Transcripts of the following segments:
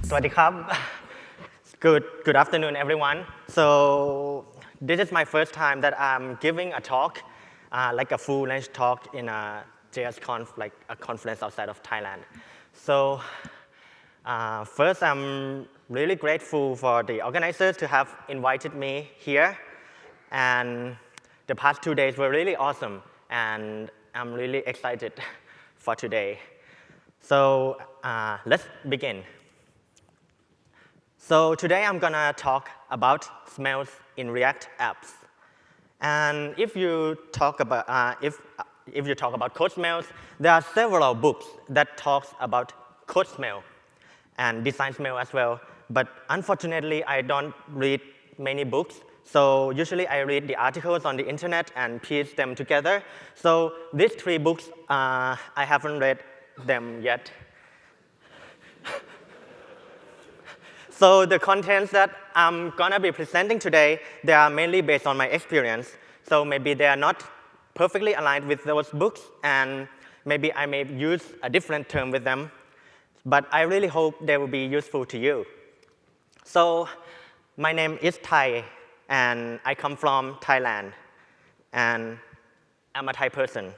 Swadikap. Good afternoon, everyone. So this is my first time that I'm giving a talk, like a full-length talk in a JSConf, like a conference outside of Thailand. So first, I'm really grateful for the organizers to have invited me here. And the past 2 days were really awesome, and I'm really excited for today. So let's begin. So today I'm gonna talk about smells in React apps. And if you talk about if you talk about code smells, there are several books that talks about code smell and design smell as well. But unfortunately, I don't read many books. So usually I read the articles on the internet and piece them together. So these 3 books, I haven't read them yet. So the contents that I'm gonna be presenting today, they are mainly based on my experience. So maybe they are not perfectly aligned with those books, and maybe I may use a different term with them. But I really hope they will be useful to you. So my name is Thai, and I come from Thailand. And I'm a Thai person.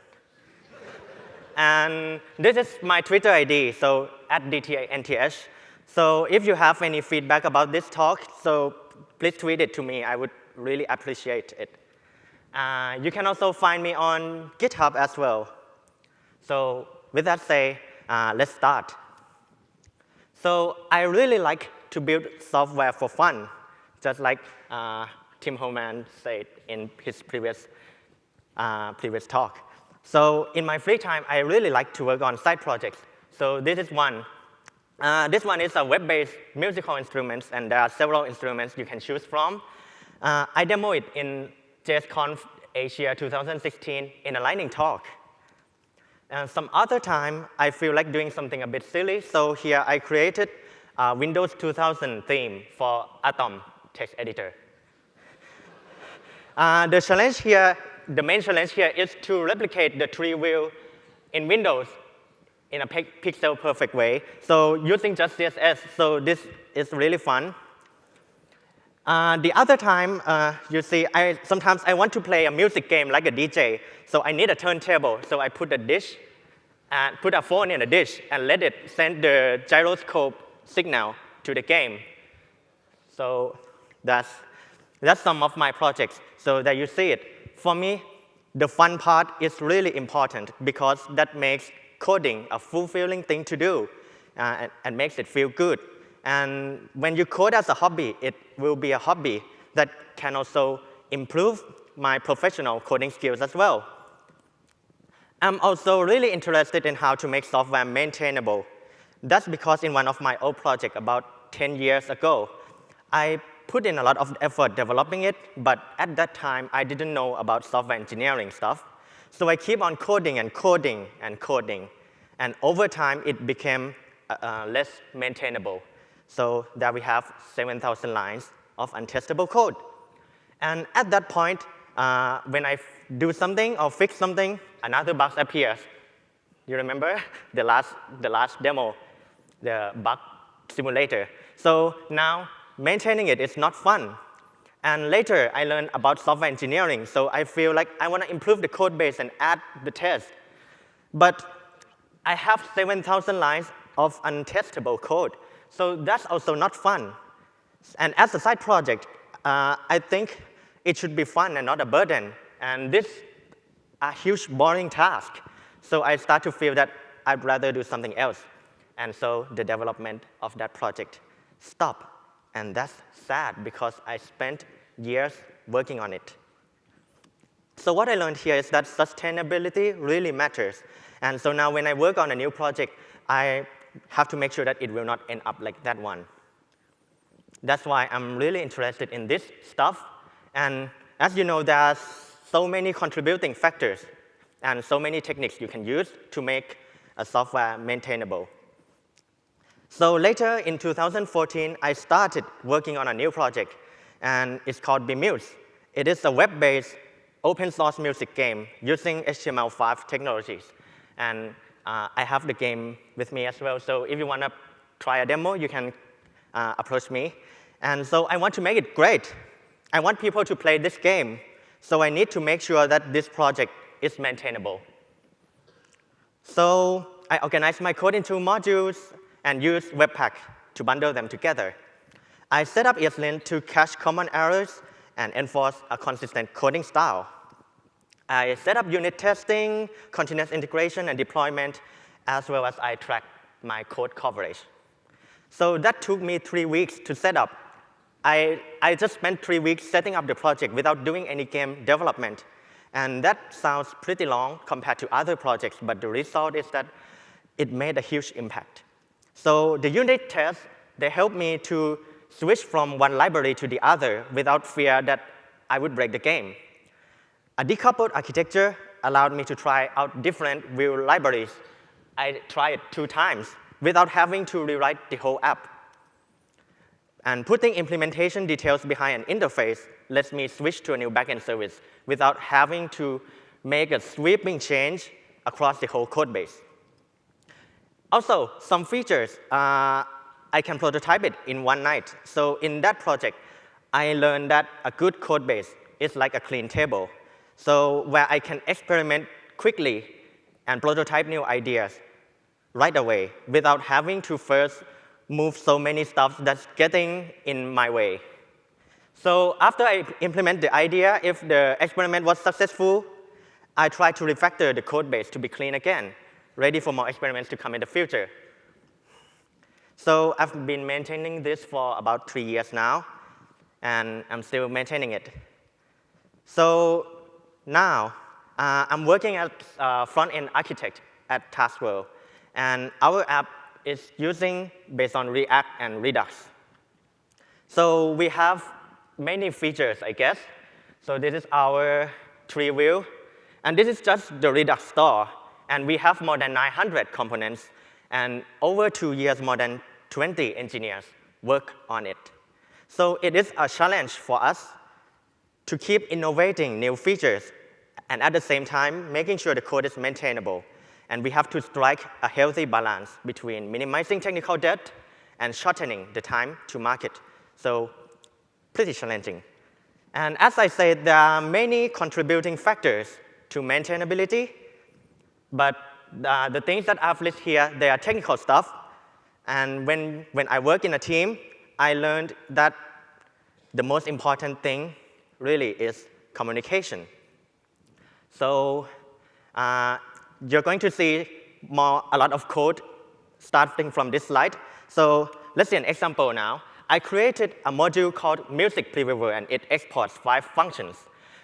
And this is my Twitter ID, so @DTNTH. So if you have any feedback about this talk, so please tweet it to me. I would really appreciate it. You can also find me on GitHub as well. So with that said, let's start. So I really like to build software for fun, just like Tim Homan said in his previous talk. So in my free time, I really like to work on side projects. So this is one. This one is a web-based musical instruments, and there are several instruments you can choose from. I demoed it in JSConf.Asia 2016 in a lightning talk. Some other time, I feel like doing something a bit silly, so here I created a Windows 2000 theme for Atom text editor. The main challenge here is to replicate the 3 wheel in Windows in a pixel perfect way. So using just CSS, so this is really fun. The other time, you see, sometimes I want to play a music game like a DJ. So I need a turntable. So I put a dish, and put a phone in a dish, and let it send the gyroscope signal to the game. So that's some of my projects. So that you see it. For me, the fun part is really important because that makes coding a fulfilling thing to do and makes it feel good. And when you code as a hobby, it will be a hobby that can also improve my professional coding skills as well. I'm also really interested in how to make software maintainable. That's because in one of my old projects about 10 years ago, I put in a lot of effort developing it, but at that time, I didn't know about software engineering stuff. So I keep on coding and coding and coding. And over time, it became less maintainable. So there we have 7,000 lines of untestable code. And at that point, when I do something or fix something, another bug appears. You remember the last demo, the bug simulator? So now, maintaining it is not fun. And later, I learned about software engineering, so I feel like I want to improve the code base and add the test. But I have 7,000 lines of untestable code, so that's also not fun. And as a side project, I think it should be fun and not a burden. And this is a huge, boring task. So I start to feel that I'd rather do something else. And so the development of that project stopped. And that's sad because I spent years working on it. So what I learned here is that sustainability really matters. And so now when I work on a new project, I have to make sure that it will not end up like that one. That's why I'm really interested in this stuff. And as you know, there are so many contributing factors and so many techniques you can use to make a software maintainable. So later in 2014, I started working on a new project, and it's called Bmuse. It is a web-based open source music game using HTML5 technologies. And I have the game with me as well, so if you want to try a demo, you can approached me. And so I want to make it great. I want people to play this game. So I need to make sure that this project is maintainable. So I organized my code into modules and used Webpack to bundle them together. I set up ESLint to catch common errors and enforce a consistent coding style. I set up unit testing, continuous integration, and deployment, as well as I tracked my code coverage. So that took me 3 weeks to set up. I just spent 3 weeks setting up the project without doing any game development. And that sounds pretty long compared to other projects, but the result is that it made a huge impact. So the unit tests, they helped me to switch from one library to the other without fear that I would break the game. A decoupled architecture allowed me to try out different Vue libraries. I tried it 2 times without having to rewrite the whole app. And putting implementation details behind an interface lets me switch to a new backend service without having to make a sweeping change across the whole code base. Also, some features, I can prototype it in one night. So in that project, I learned that a good code base is like a clean table. So where I can experiment quickly and prototype new ideas right away without having to first move so many stuff that's getting in my way. So after I implement the idea, if the experiment was successful, I try to refactor the code base to be clean again, ready for more experiments to come in the future. So I've been maintaining this for about 3 years now, and I'm still maintaining it. So now, I'm working as a front-end architect at Taskworld, and our app is using based on React and Redux. So we have many features, I guess. So this is our tree view, and this is just the Redux store. And we have more than 900 components, and over 2 years, more than 20 engineers work on it. So it is a challenge for us to keep innovating new features, and at the same time, making sure the code is maintainable. And we have to strike a healthy balance between minimizing technical debt and shortening the time to market. So pretty challenging. And as I said, there are many contributing factors to maintainability. But the things that I've listed here, they are technical stuff. And when I work in a team, I learned that the most important thing really is communication. So you're going to see a lot of code starting from this slide. So let's see an example now. I created a module called Music Previewer, and it exports 5 functions.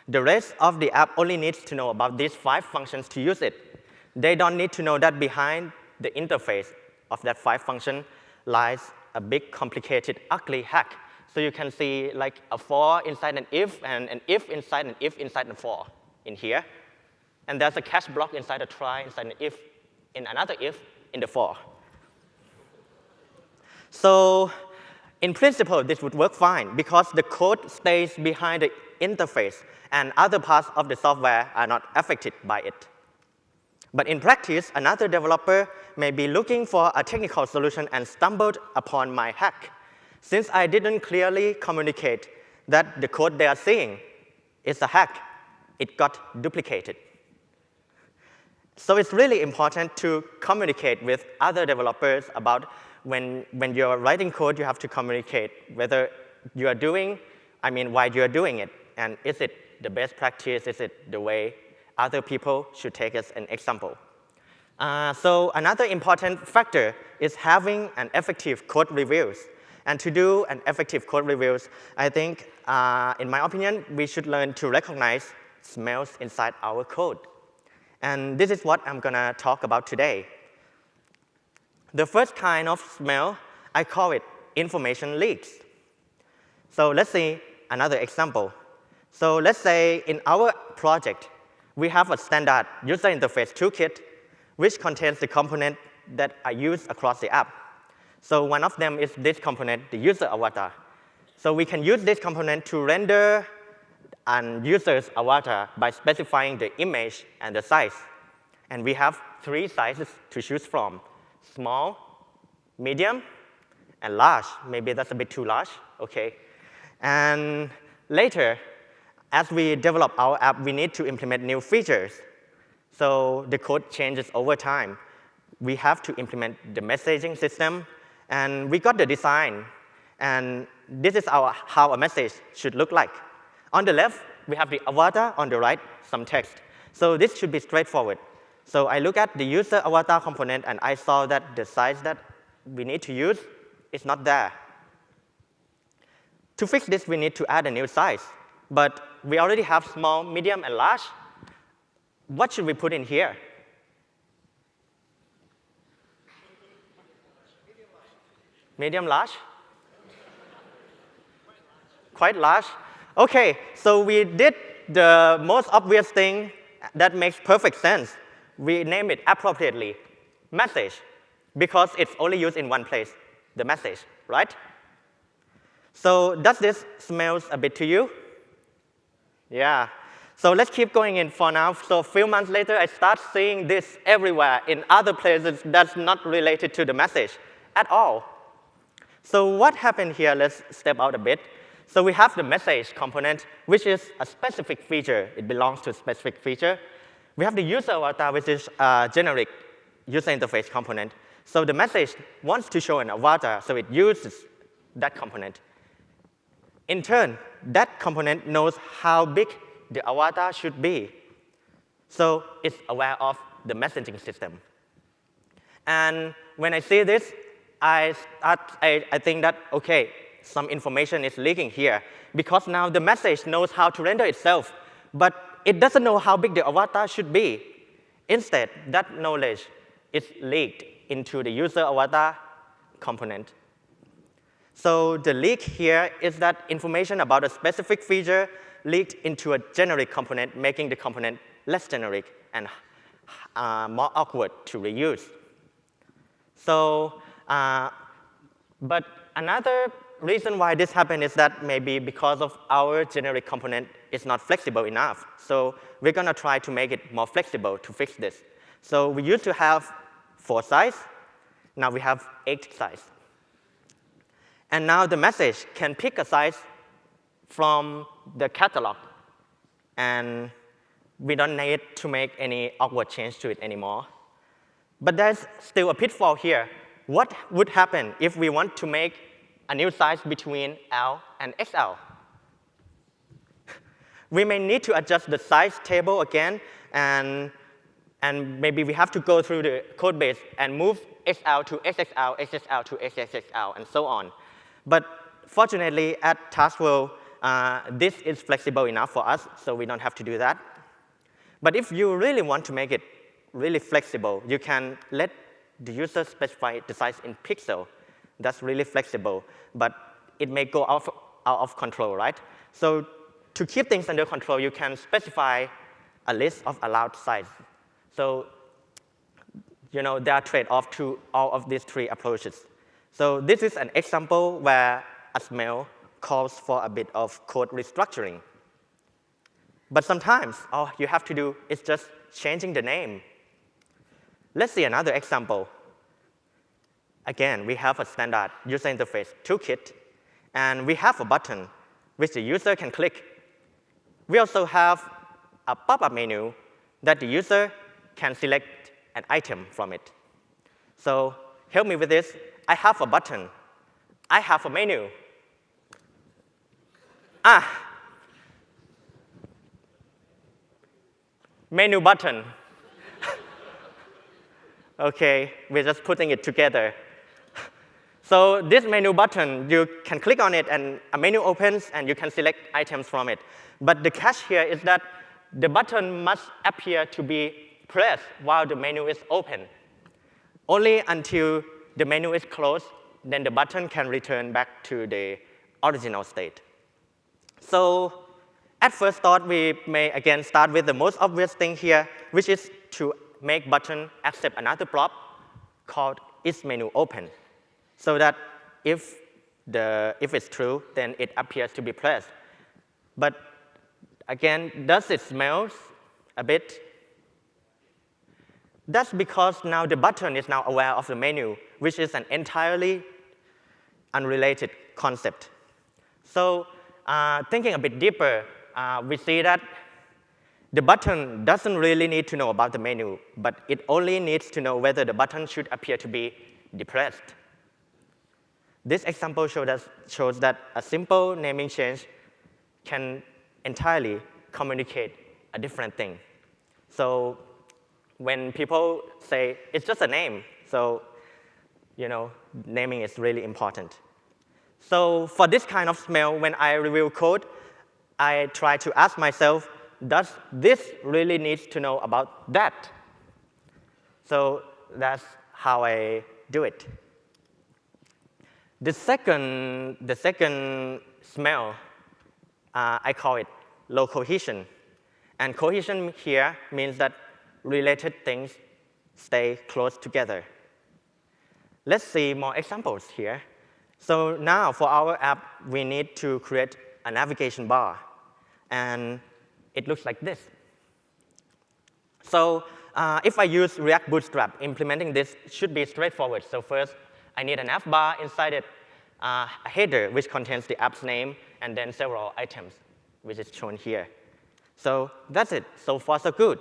The rest of the app only needs to know about these 5 functions to use it. They don't need to know that behind the interface of that 5 function lies a big, complicated, ugly hack. So you can see like a for inside an if, and an if inside an if inside a for in here. And there's a catch block inside a try, inside an if, in another if, in the for. So in principle, this would work fine because the code stays behind the interface, and other parts of the software are not affected by it. But in practice, another developer may be looking for a technical solution and stumbled upon my hack. Since I didn't clearly communicate that the code they are seeing is a hack, it got duplicated. So it's really important to communicate with other developers about when you're writing code, you have to communicate whether you are doing, why you are doing it, and is it the best practice, is it the way other people should take as an example. So another important factor is having an effective code reviews. And to do an effective code reviews, I think, in my opinion, we should learn to recognize smells inside our code. And this is what I'm going to talk about today. The first kind of smell, I call it information leaks. So let's see another example. So let's say in our project, we have a standard user interface toolkit, which contains the component that are used across the app. So one of them is this component, the user avatar. So we can use this component to render an user's avatar by specifying the image and the size. And we have 3 sizes to choose from: small, medium, and large. Maybe that's a bit too large, okay. And later, as we develop our app, we need to implement new features. So the code changes over time. We have to implement the messaging system, and we got the design. And this is how a message should look like. On the left, we have the avatar. On the right, some text. So this should be straightforward. So I look at the user avatar component, and I saw that the size that we need to use is not there. To fix this, we need to add a new size. But we already have small, medium, and large. What should we put in here? Medium, large? Quite large? OK, so we did the most obvious thing that makes perfect sense. We name it appropriately, message, because it's only used in one place, the message, right? So does this smells a bit to you? Yeah. So let's keep going in for now. So a few months later, I start seeing this everywhere in other places that's not related to the message at all. So what happened here? Let's step out a bit. So we have the message component, which is a specific feature. It belongs to a specific feature. We have the user avatar, which is a generic user interface component. So the message wants to show an avatar, so it uses that component. In turn, that component knows how big the avatar should be. So it's aware of the messaging system. And when I see this, I think that, OK, some information is leaking here, because now the message knows how to render itself, but it doesn't know how big the avatar should be. Instead, that knowledge is leaked into the user avatar component. So the leak here is that information about a specific feature leaked into a generic component, making the component less generic and more awkward to reuse. So, but another reason why this happened is that maybe because of our generic component is not flexible enough. So we're going to try to make it more flexible to fix this. So we used to have 4 size. Now we have 8 size. And now the message can pick a size from the catalog. And we don't need to make any awkward change to it anymore. But there's still a pitfall here. What would happen if we want to make a new size between L and XL? We may need to adjust the size table again, and maybe we have to go through the code base and move XL to XXL, XXL to XXXL, and so on. But fortunately, at Taskworld, this is flexible enough for us, so we don't have to do that. But if you really want to make it really flexible, you can let the user specify the size in pixel. That's really flexible, but it may go out of control, right? So to keep things under control, you can specify a list of allowed sizes. So there are trade-offs to all of these 3 approaches. So this is an example where a smell calls for a bit of code restructuring. But sometimes all you have to do is just changing the name. Let's see another example. Again, we have a standard user interface toolkit, and we have a button which the user can click. We also have a pop-up menu that the user can select an item from it. So help me with this. I have a button. I have a menu. Menu button. OK, we're just putting it together. So this menu button, you can click on it, and a menu opens, and you can select items from it. But the catch here is that the button must appear to be pressed while the menu is open. Only until the menu is closed, then the button can return back to the original state. So at first thought, we may again start with the most obvious thing here, which is to make button accept another prop called isMenuOpen, so that if it's true, then it appears to be pressed. But again, does it smell a bit? That's because now the button is now aware of the menu, which is an entirely unrelated concept. So thinking a bit deeper, we see that the button doesn't really need to know about the menu, but it only needs to know whether the button should appear to be depressed. This example shows that a simple naming change can entirely communicate a different thing. So when people say, it's just a name, so naming is really important. So for this kind of smell, when I review code, I try to ask myself, does this really need to know about that? So that's how I do it. The second smell, I call it low cohesion. And cohesion here means that related things stay close together. Let's see more examples here. So now for our app, we need to create a navigation bar. And it looks like this. So if I use React Bootstrap, implementing this should be straightforward. So first, I need an app bar inside it, a header which contains the app's name, and then several items, which is shown here. So that's it. So far, so good.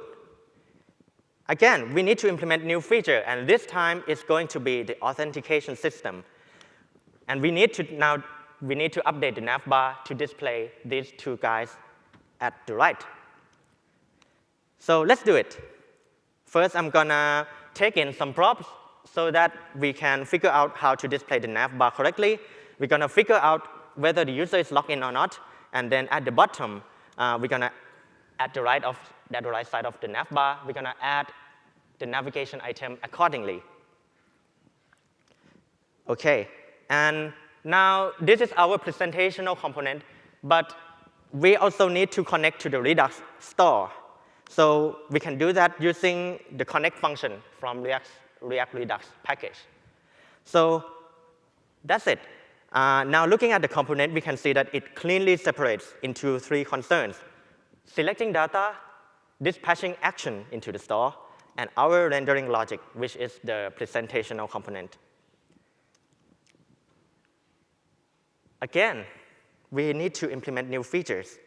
Again, we need to implement new feature, and this time it's going to be the authentication system. And we need to update the navbar to display these two guys at the right. So let's do it. First, I'm gonna take in some props so that we can figure out how to display the navbar correctly. We're gonna figure out whether the user is logged in or not, and then at the bottom, we're gonna at the right side of the navbar, we're gonna add the navigation item accordingly. Okay, and now this is our presentational component, but we also need to connect to the Redux store. So we can do that using the connect function from React Redux package. So that's it. Now looking at the component, we can see that it cleanly separates into 3 concerns: selecting data, dispatching action into the store, and our rendering logic, which is the presentational component. Again, we need to implement new features.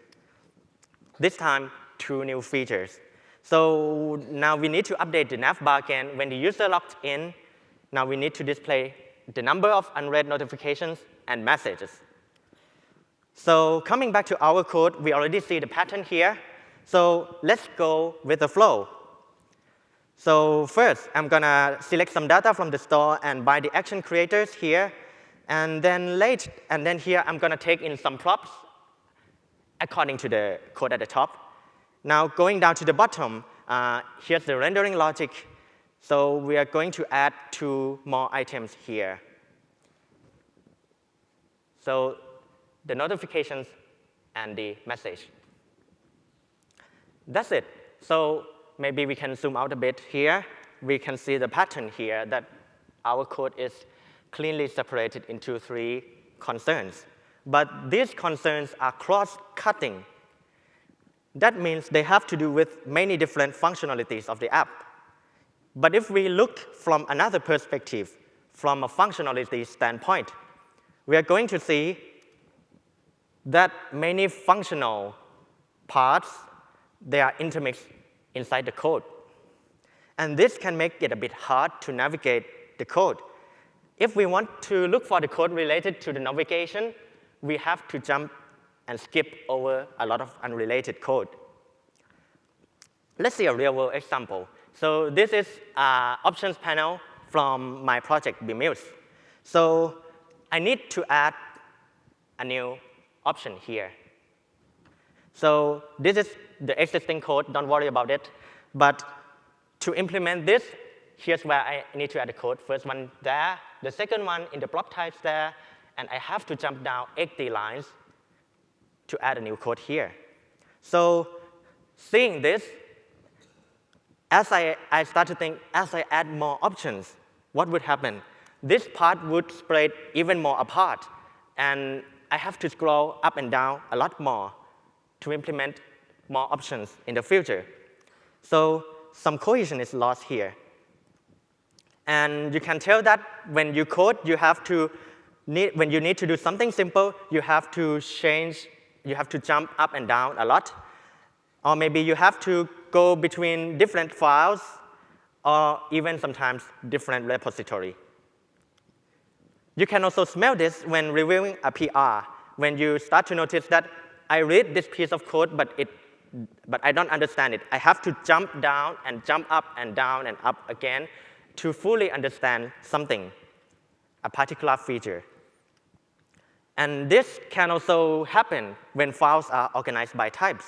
This time, 2 new features. So now we need to update the navbar again. When the user logged in, now we need to display the number of unread notifications and messages. So coming back to our code, we already see the pattern here. So let's go with the flow. So first, I'm going to select some data from the store and buy the action creators here. And then here, I'm going to take in some props according to the code at the top. Now, going down to the bottom, here's the rendering logic. So we are going to add 2 more items here. So the notifications and the message. That's it. So maybe we can zoom out a bit here. We can see the pattern here that our code is cleanly separated into 3 concerns. But these concerns are cross-cutting. That means they have to do with many different functionalities of the app. But if we look from another perspective, from a functionality standpoint, we are going to see that many functional parts, they are intermixed inside the code. And this can make it a bit hard to navigate the code. If we want to look for the code related to the navigation, we have to jump and skip over a lot of unrelated code. Let's see a real-world example. So this is an options panel from my project, Bmuse. So I need to add a new option here. So this is the existing code. Don't worry about it. But to implement this, here's where I need to add the code. First one there, the second one in the block types there, and I have to jump down 80 lines to add a new code here. So seeing this, as I start to think, as I add more options, what would happen? This part would spread even more apart, and I have to scroll up and down a lot more to implement more options in the future. So some cohesion is lost here. And you can tell that when you code, you have to when you need to do something simple, you have to jump up and down a lot. Or maybe you have to go between different files, or even sometimes different repository. You can also smell this when reviewing a PR, when you start to notice that I read this piece of code, but I don't understand it. I have to jump down and jump up and down and up again to fully understand something, a particular feature. And this can also happen when files are organized by types.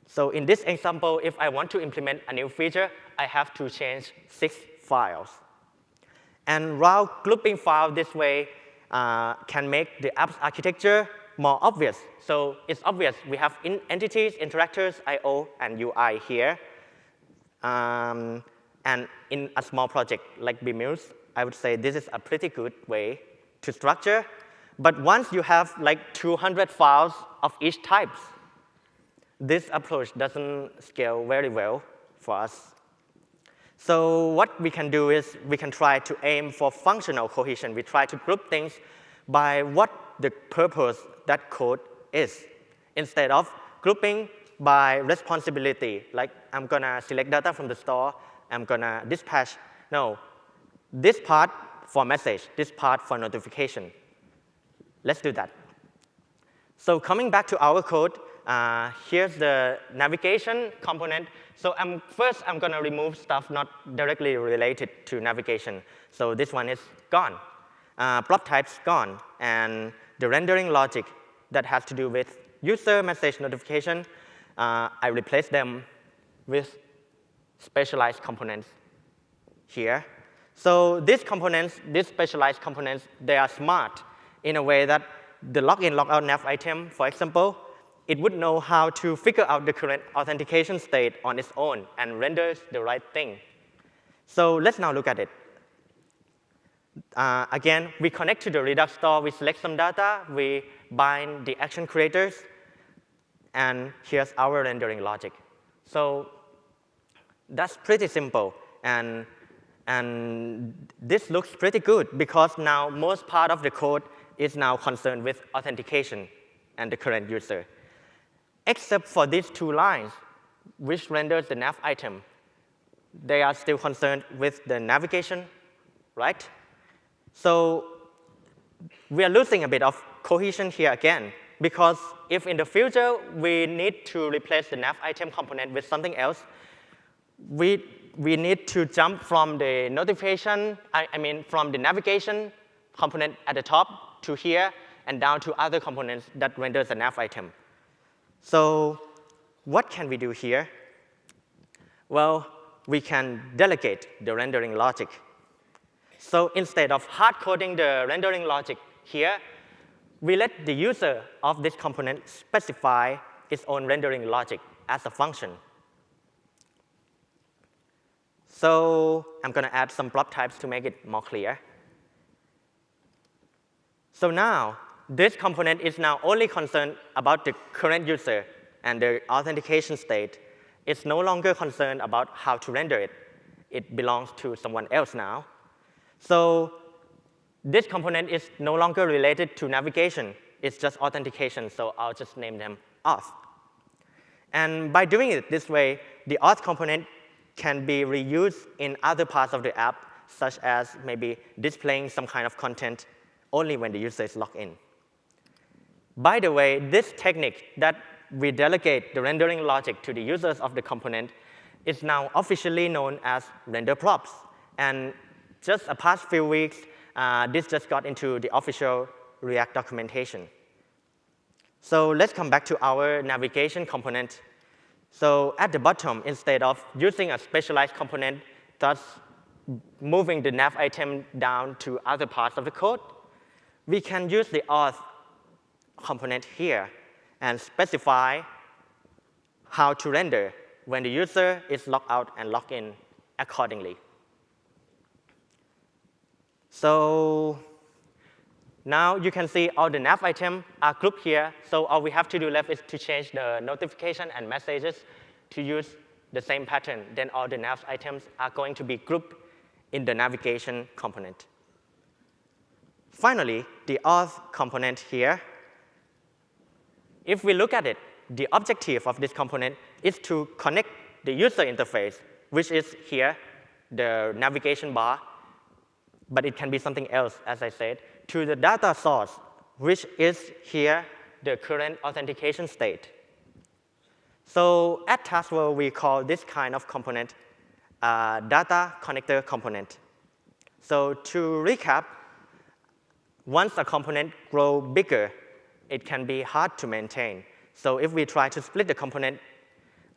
So in this example, if I want to implement a new feature, I have to change 6 files. And while grouping files this way can make the app's architecture more obvious. So it's obvious we have entities, interactors, I/O, and UI here. And in a small project like Bmuse, I would say this is a pretty good way to structure. But once you have like 200 files of each type, this approach doesn't scale very well for us. So what we can do is we can try to aim for functional cohesion. We try to group things by what the purpose that code is, instead of grouping by responsibility, like I'm going to select data from the store, I'm going to dispatch. No, this part for message, this part for notification. Let's do that. So coming back to our code, here's the navigation component. So first, I'm going to remove stuff not directly related to navigation. So this one is gone. Block types gone. And the rendering logic that has to do with user message notification, I replace them with specialized components here. So these components, these specialized components, they are smart in a way that the login, logout nav item, for example, it would know how to figure out the current authentication state on its own and renders the right thing. So let's now look at it. Again, we connect to the Redux store, we select some data, we bind the action creators, and here's our rendering logic. So that's pretty simple. And this looks pretty good because now most part of the code is now concerned with authentication and the current user. Except for these 2 lines, which renders the nav item. They are still concerned with the navigation, right? So we are losing a bit of cohesion here again, because if in the future we need to replace the nav item component with something else, we need to jump from the notification, from the navigation component at the top to here and down to other components that renders the nav item. So what can we do here? Well, we can delegate the rendering logic. So instead of hard coding the rendering logic here, we let the user of this component specify its own rendering logic as a function. So I'm going to add some block types to make it more clear. So now, this component is now only concerned about the current user and the authentication state. It's no longer concerned about how to render it. It belongs to someone else now. So this component is no longer related to navigation. It's just authentication, so I'll just name them auth. And by doing it this way, the auth component can be reused in other parts of the app, such as maybe displaying some kind of content only when the user is logged in. By the way, this technique that we delegate the rendering logic to the users of the component is now officially known as render props. And just the past few weeks, this just got into the official React documentation. So let's come back to our navigation component. So at the bottom, instead of using a specialized component, thus moving the nav item down to other parts of the code, we can use the auth component here and specify how to render when the user is logged out and logged in accordingly. So now you can see all the nav items are grouped here. So all we have to do left is to change the notification and messages to use the same pattern. Then all the nav items are going to be grouped in the navigation component. Finally, the auth component here. If we look at it, the objective of this component is to connect the user interface, which is here, the navigation bar, but it can be something else, as I said, to the data source, which is here, the current authentication state. So at Taskworld, we call this kind of component a data connector component. So to recap, once a component grows bigger, it can be hard to maintain. So if we try to split the component,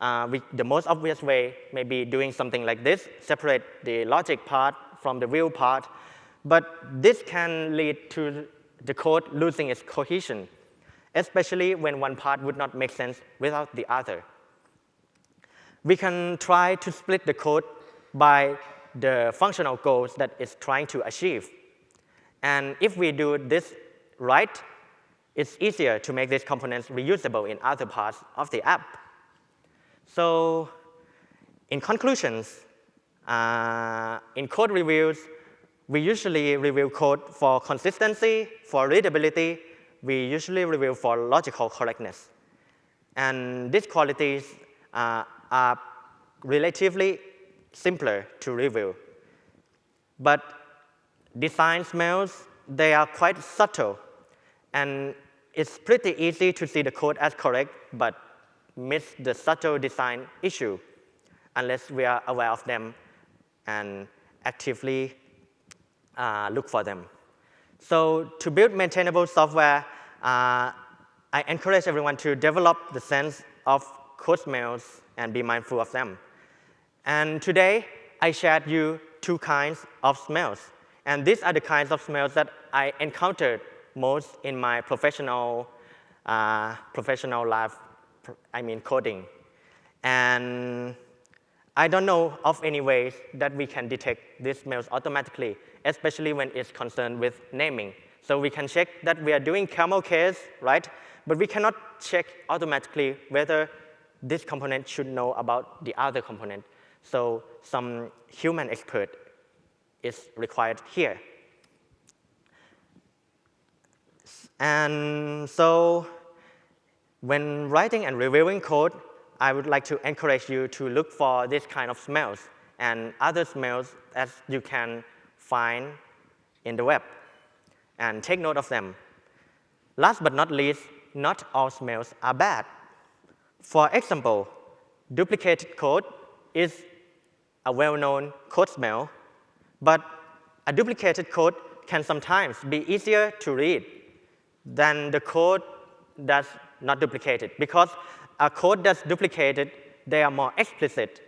the most obvious way may be doing something like this, separate the logic part from the real part. But this can lead to the code losing its cohesion, especially when one part would not make sense without the other. We can try to split the code by the functional goals that it's trying to achieve. And if we do this right, it's easier to make these components reusable in other parts of the app. So in conclusions, in code reviews, we usually review code for consistency, for readability. We usually review for logical correctness. And these qualities are relatively simpler to review. But design smells, they are quite subtle. And it's pretty easy to see the code as correct, but miss the subtle design issue unless we are aware of them and actively look for them. So to build maintainable software, I encourage everyone to develop the sense of code smells and be mindful of them. And today, I shared you two kinds of smells. And these are the kinds of smells that I encountered most in my professional life, coding. And I don't know of any ways that we can detect these smells automatically, especially when it's concerned with naming. So we can check that we are doing camel case, right? But we cannot check automatically whether this component should know about the other component. So some human expert is required here. And so when writing and reviewing code, I would like to encourage you to look for this kind of smells and other smells as you can find in the web, and take note of them. Last but not least, not all smells are bad. For example, duplicated code is a well-known code smell, but a duplicated code can sometimes be easier to read than the code that's not duplicated, because a code that's duplicated, they are more explicit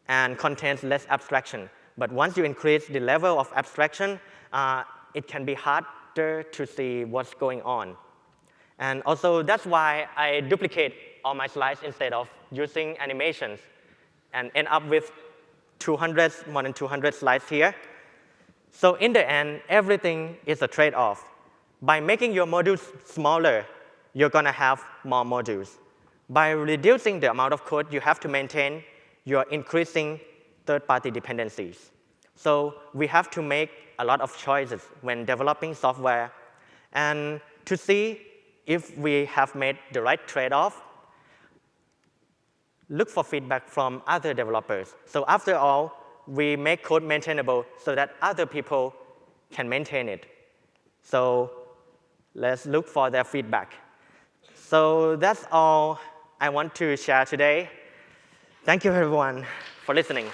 and contains less abstraction. But once you increase the level of abstraction, it can be harder to see what's going on. And also, that's why I duplicate all my slides instead of using animations and end up with more than 200 slides here. So in the end, everything is a trade-off. By making your modules smaller, you're going to have more modules. By reducing the amount of code you have to maintain, you're increasing third-party dependencies. So we have to make a lot of choices when developing software. And to see if we have made the right trade-off, look for feedback from other developers. So after all, we make code maintainable so that other people can maintain it. So let's look for their feedback. So that's all I want to share today. Thank you, everyone, for listening.